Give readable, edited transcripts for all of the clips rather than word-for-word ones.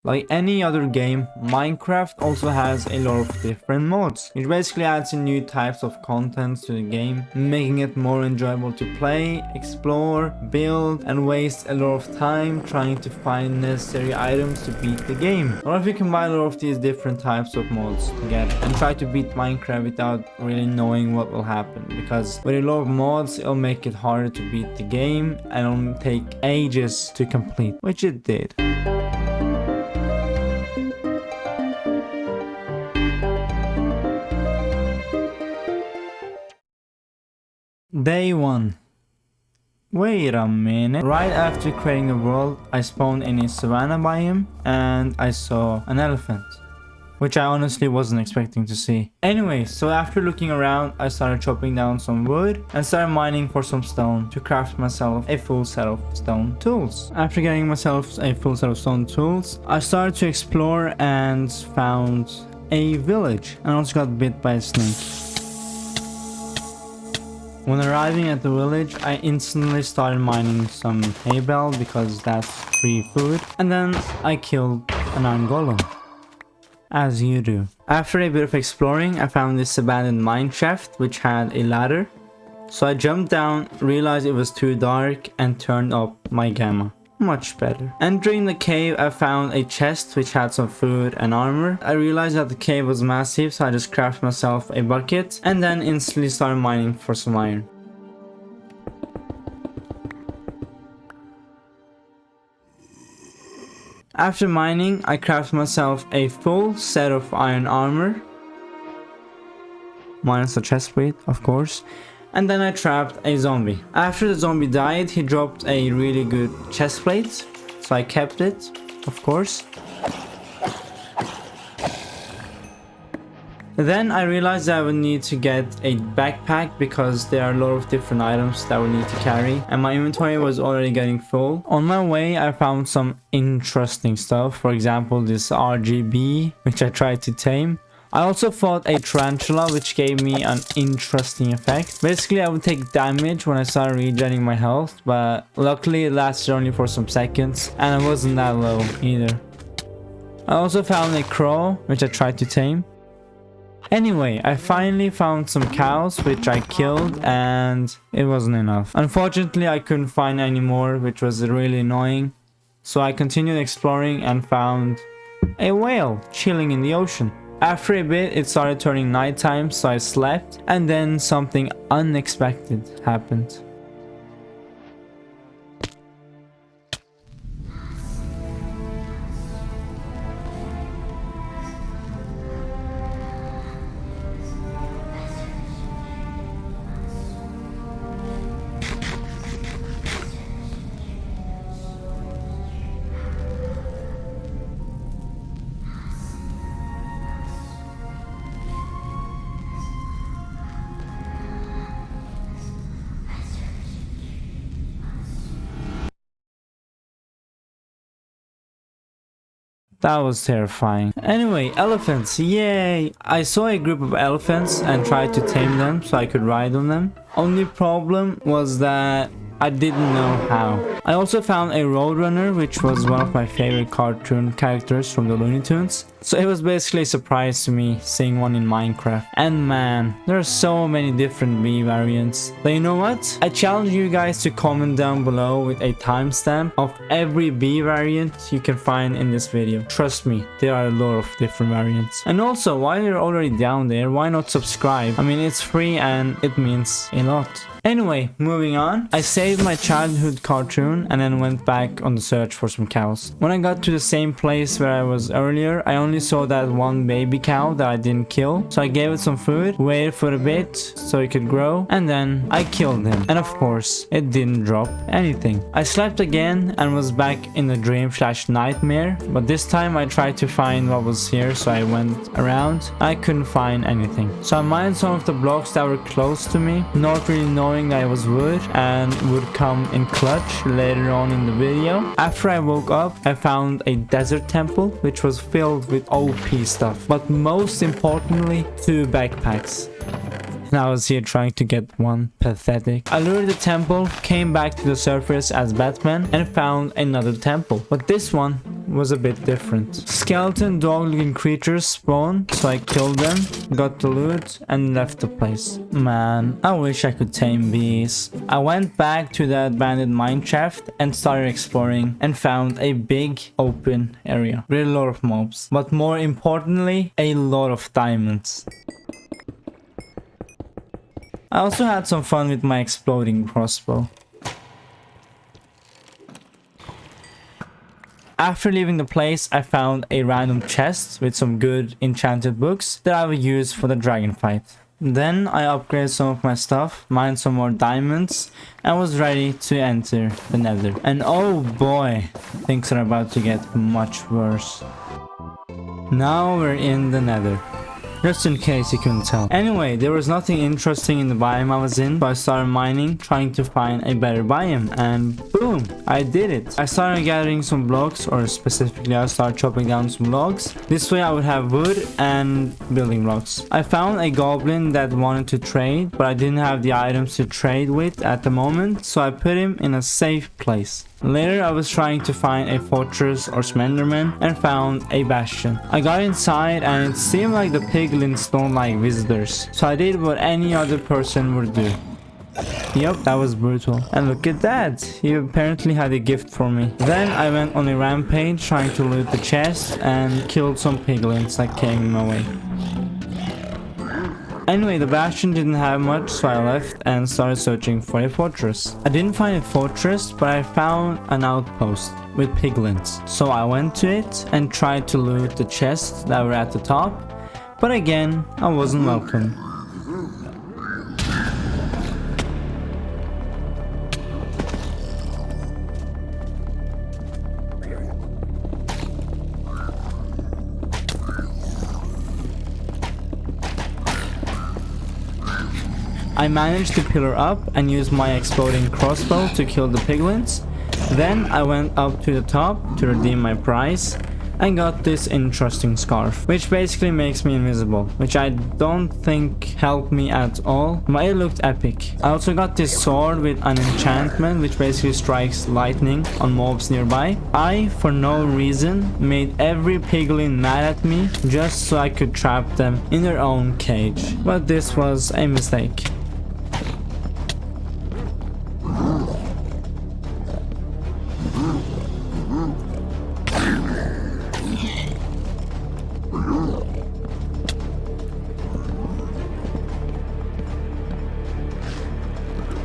Like any other game, Minecraft also has a lot of different mods, which basically adds in new types of content to the game, making it more enjoyable to play, explore, build, and waste a lot of time trying to find necessary items to beat the game. Or if you combine a lot of these different types of mods together and try to beat Minecraft without really knowing what will happen, because with a lot of mods it'll make it harder to beat the game and it'll take ages to complete, which it did. Day 1. Wait a minute. Right after creating the world, I spawned in a savanna biome and I saw an elephant, which I honestly wasn't expecting to see. Anyway, so after looking around, I started chopping down some wood and started mining for some stone to craft myself a full set of stone tools. After getting myself a full set of stone tools, I started to explore and found a village and also got bit by a snake. When arriving at the village, I instantly started mining some hay bale because that's free food, and then I killed an iron golem, as you do. After a bit of exploring, I found this abandoned mine shaft which had a ladder, so I jumped down, realized it was too dark, and turned up my gamma. Much better. Entering the cave, I found a chest which had some food and armor. I realized that the cave was massive, so I just crafted myself a bucket and then instantly started mining for some iron. After mining, I crafted myself a full set of iron armor, minus the chest plate, of course. And then I trapped a zombie. After the zombie died, he dropped a really good chest plate, so I kept it, of course. Then I realized that I would need to get a backpack because there are a lot of different items that I would need to carry, and my inventory was already getting full. On my way, I found some interesting stuff, for example this RGB, which I tried to tame. I also fought a tarantula, which gave me an interesting effect. Basically, I would take damage when I started regenerating my health, but luckily it lasted only for some seconds, and I wasn't that low either. I also found a crow, which I tried to tame. Anyway, I finally found some cows, which I killed, and it wasn't enough. Unfortunately, I couldn't find any more, which was really annoying. So I continued exploring and found a whale chilling in the ocean. After a bit, it started turning nighttime, so I slept, and then something unexpected happened. That was terrifying. Anyway, elephants, yay! I saw a group of elephants and tried to tame them so I could ride on them. Only problem was that I didn't know how. I also found a roadrunner, which was one of my favorite cartoon characters from the Looney Tunes. So it was basically a surprise to me seeing one in Minecraft. And man, there are so many different bee variants. But you know what? I challenge you guys to comment down below with a timestamp of every bee variant you can find in this video. Trust me, there are a lot of different variants. And also, while you're already down there, why not subscribe? I mean, it's free and it means a lot. Anyway, moving on. I saved my childhood cartoon and then went back on the search for some cows. When I got to the same place where I was earlier, I only saw that one baby cow that I didn't kill. So I gave it some food, waited for a bit so it could grow, and then I killed him. And of course, it didn't drop anything. I slept again and was back in the dream/nightmare, but this time I tried to find what was here, so I went around. I couldn't find anything. So I mined some of the blocks that were close to me, not really knowing that it was wood and would come in clutch later on in the video. After I woke up, I found a desert temple which was filled with OP stuff, but most importantly, 2 backpacks. And I was here trying to get one. Pathetic. I lured the temple, came back to the surface as Batman, and found another temple. But this one was a bit different. Skeleton dog-looking creatures spawned, so I killed them, got the loot, and left the place. Man, I wish I could tame these. I went back to the abandoned mine shaft and started exploring and found a big open area with a lot of mobs. But more importantly, a lot of diamonds. I also had some fun with my exploding crossbow. After leaving the place, I found a random chest with some good enchanted books that I will use for the dragon fight. Then I upgraded some of my stuff, mined some more diamonds, and was ready to enter the Nether. And oh boy, things are about to get much worse. Now we're in the Nether. Just in case you couldn't tell. Anyway, there was nothing interesting in the biome I was in, so I started mining, trying to find a better biome, and boom, I did it. I started gathering some blocks, or specifically I started chopping down some logs. This way I would have wood and building blocks. I found a goblin that wanted to trade, but I didn't have the items to trade with at the moment, so I put him in a safe place. Later I was trying to find a fortress or Slenderman and found a bastion. I got inside and it seemed like the piglins don't like visitors, so I did what any other person would do. Yep, that was brutal. And look at that, he apparently had a gift for me. Then I went on a rampage trying to loot the chest and killed some piglins that came in my way. Anyway, the bastion didn't have much, so I left and started searching for a fortress. I didn't find a fortress, but I found an outpost with piglins. So I went to it and tried to loot the chests that were at the top, but again, I wasn't welcome. I managed to pillar up and use my exploding crossbow to kill the piglins. Then I went up to the top to redeem my prize and got this interesting scarf, which basically makes me invisible, which I don't think helped me at all, but it looked epic. I also got this sword with an enchantment which basically strikes lightning on mobs nearby. I, for no reason, made every piglin mad at me just so I could trap them in their own cage, but this was a mistake.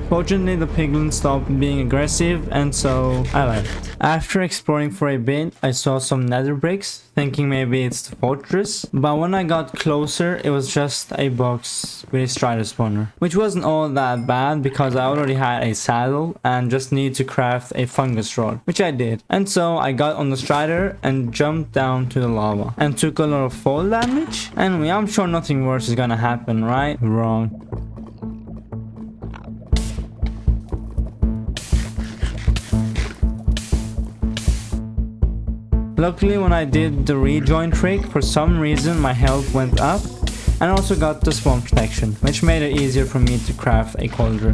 Fortunately, the piglins stopped being aggressive, and so I left. After exploring for a bit, I saw some nether bricks, thinking maybe it's the fortress, but when I got closer, it was just a box with a strider spawner, which wasn't all that bad because I already had a saddle and just needed to craft a fungus rod, which I did. And so I got on the strider and jumped down to the lava and took a lot of fall damage. Anyway, I'm sure nothing worse is gonna happen, right? Wrong. Luckily, when I did the rejoin trick, for some reason my health went up, and also got the spawn protection, which made it easier for me to craft a cauldron.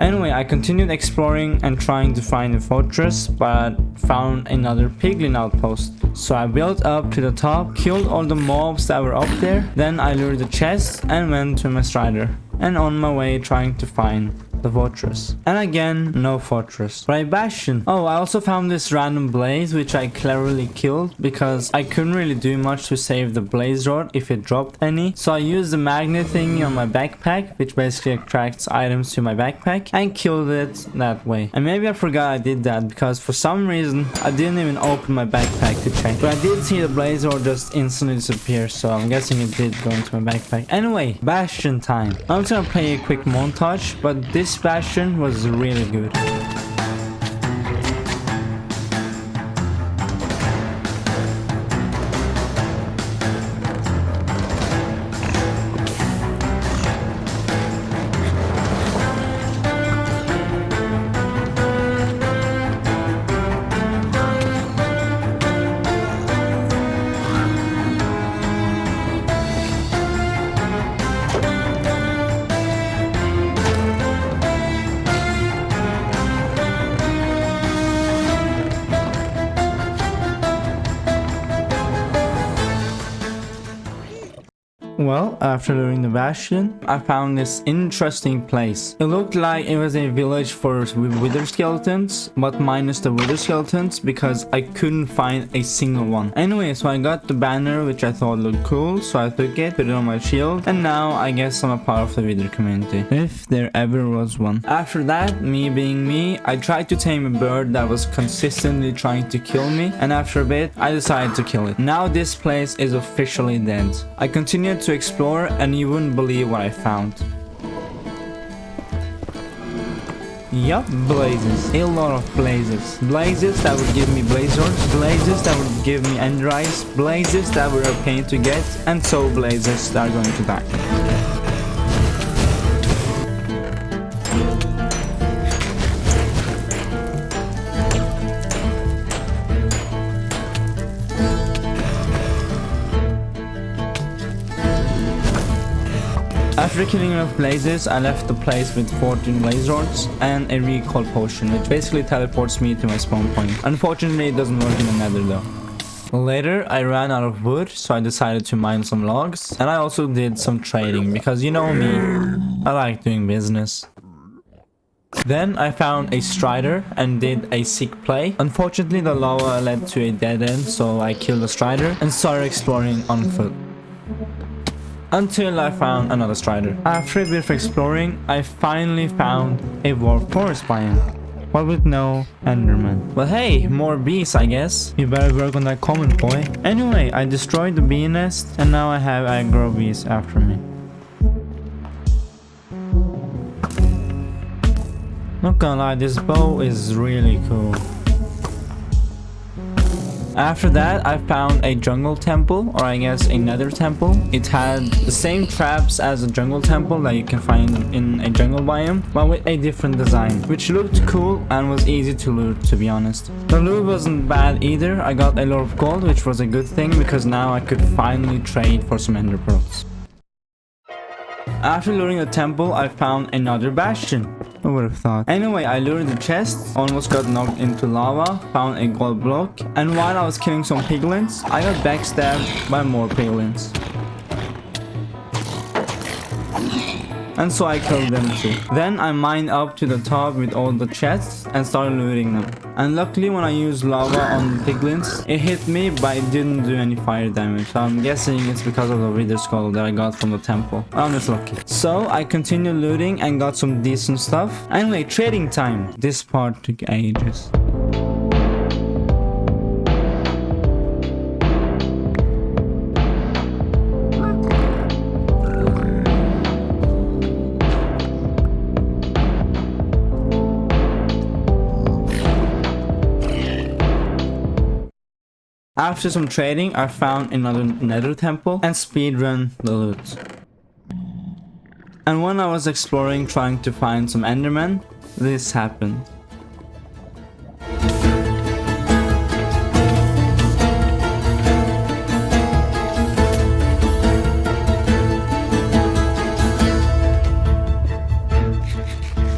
Anyway, I continued exploring and trying to find a fortress, but found another piglin outpost. So I built up to the top, killed all the mobs that were up there, then I lured the chest and went to my strider, and on my way trying to find the fortress. And again, no fortress, but a bastion. Oh, I also found this random blaze, which I cleverly killed because I couldn't really do much to save the blaze rod if it dropped any. So I used the magnet thingy on my backpack, which basically attracts items to my backpack, and killed it that way. And maybe I forgot I did that because for some reason I didn't even open my backpack to check. But I did see the blaze rod just instantly disappear, so I'm guessing it did go into my backpack. Anyway, bastion time. I'm just gonna play a quick montage, but this bastion was really good. Well, after looting the bastion, I found this interesting place. It looked like it was a village for wither skeletons, but minus the wither skeletons because I couldn't find a single one. Anyway, so I got the banner which I thought looked cool, so I took it, put it on my shield, and now I guess I'm a part of the wither community, if there ever was one. After that, me being me, I tried to tame a bird that was consistently trying to kill me, and after a bit, I decided to kill it. Now this place is officially dead. I continued to explore and you wouldn't believe what I found. Yup, blazes. A lot of blazes. Blazes that would give me blazers, blazes that would give me ender eyes, blazes that were a pain to get, and so blazes that are going to die. After killing enough blazes, I left the place with 14 blaze rods and a recall potion, which basically teleports me to my spawn point. Unfortunately, it doesn't work in the Nether though. Later, I ran out of wood, so I decided to mine some logs, and I also did some trading, because you know me, I like doing business. Then I found a strider and did a sick play. Unfortunately, the lava led to a dead end, so I killed the strider and started exploring on foot. Until I found another strider. After a bit of exploring, I finally found a warp forest biome, but with no enderman. Well, hey, more bees, I guess. You better work on that comment, boy. Anyway, I destroyed the bee nest, and now I have aggro bees after me. Not gonna lie, this bow is really cool. After that, I found a jungle temple, or I guess a nether temple. It had the same traps as a jungle temple that you can find in a jungle biome, but with a different design, which looked cool and was easy to loot, to be honest. The loot wasn't bad either. I got a lot of gold, which was a good thing because now I could finally trade for some ender pearls. After looting the temple, I found another bastion. Who would have thought? Anyway, I looted the chest, almost got knocked into lava, found a gold block, and while I was killing some piglins, I got backstabbed by more piglins. And so I killed them too. Then I mined up to the top with all the chests and started looting them. And luckily when I used lava on the piglins, it hit me but it didn't do any fire damage. So I'm guessing it's because of the wither skull that I got from the temple. But I'm just lucky. So I continued looting and got some decent stuff. Anyway, trading time. This part took ages. After some trading, I found another nether temple and speedrun the loot. And when I was exploring trying to find some endermen, this happened.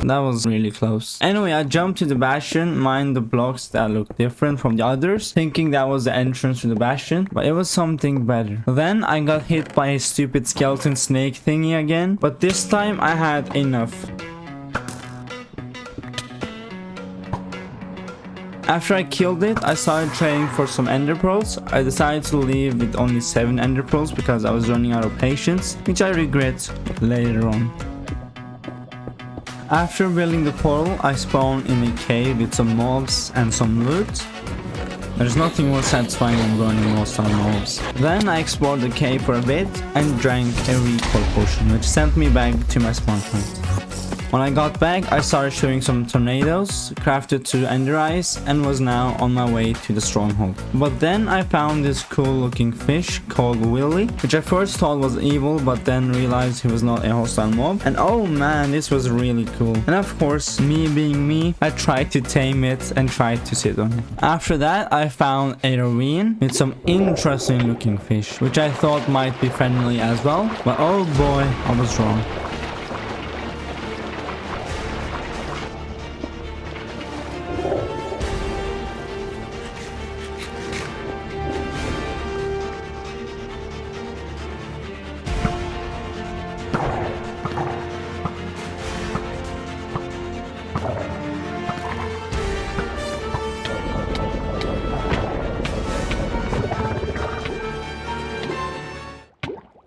That was really close. Anyway, I jumped to the bastion, mined the blocks that looked different from the others, thinking that was the entrance to the bastion, but it was something better. Then I got hit by a stupid skeleton snake thingy again, but this time I had enough. After I killed it, I started trading for some ender pearls. I decided to leave with only 7 ender pearls because I was running out of patience, which I regret later on. After building the portal, I spawned in a cave with some mobs and some loot. There's nothing more satisfying than burning most of the mobs. Then I explored the cave for a bit and drank a recall potion, which sent me back to my spawn point. When I got back, I started shooting some tornadoes, crafted 2 ender eyes, and was now on my way to the stronghold. But then I found this cool looking fish called Willy, which I first thought was evil, but then realized he was not a hostile mob. And oh man, this was really cool. And of course, me being me, I tried to tame it and tried to sit on it. After that, I found a ravine with some interesting looking fish, which I thought might be friendly as well. But oh boy, I was wrong.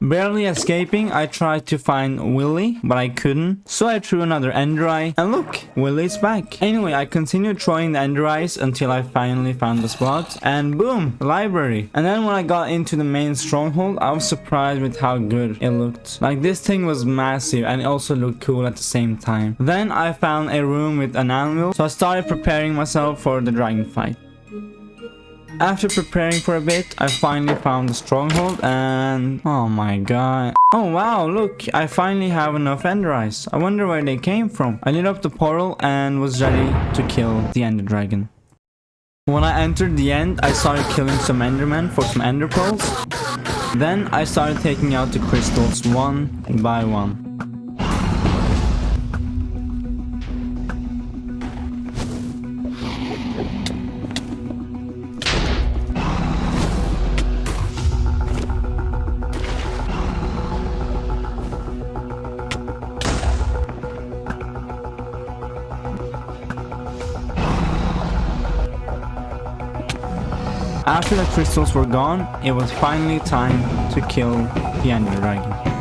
Barely escaping, I tried to find Willy, but I couldn't. So I threw another ender eye, and look, Willy's back. Anyway, I continued throwing the ender eyes until I finally found the spot, and boom, the library. And then when I got into the main stronghold, I was surprised with how good it looked. Like, this thing was massive, and it also looked cool at the same time. Then I found a room with an anvil, so I started preparing myself for the dragon fight. After preparing for a bit, I finally found the stronghold and... oh my god. Oh wow, look, I finally have enough ender eyes. I wonder where they came from. I lit up the portal and was ready to kill the ender dragon. When I entered the end, I started killing some endermen for some ender pearls. Then I started taking out the crystals one by one. After the crystals were gone, it was finally time to kill the ender dragon.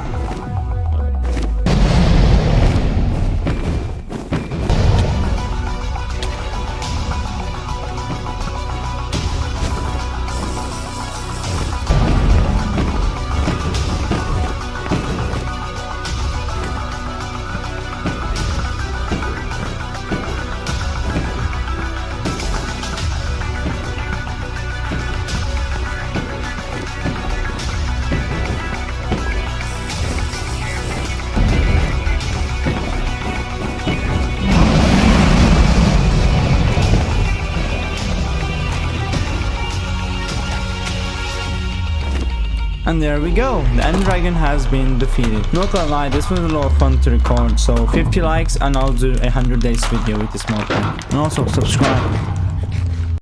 And there we go, the end dragon has been defeated. Not gonna lie, this was a lot of fun to record, so 50 likes and I'll do a 100 days video with this mod pack. And also subscribe.